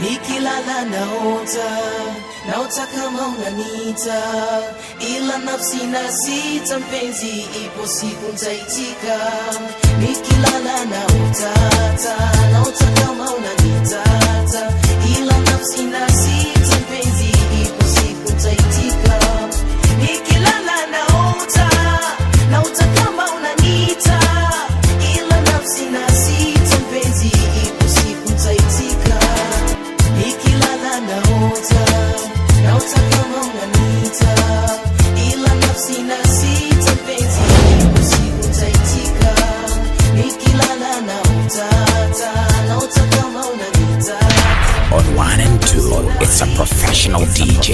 nikilala naota kama unanita, ila nafsi na sita mpenzi, ipo siku nitaitika. Nikilala naota kama unanita, ila nafsi na sita mpenzi, ipo siku nitaitika. Nikilala naota kama unanita, ila nafsi na sita mpenzi, ipo siku nitaitika. Nikilala naota kama unanita, ila nafsi na sita mpenzi, ipo siku nitaitika. Nikilala naota kama unanita. On 1 and 2, it's a professional DJ.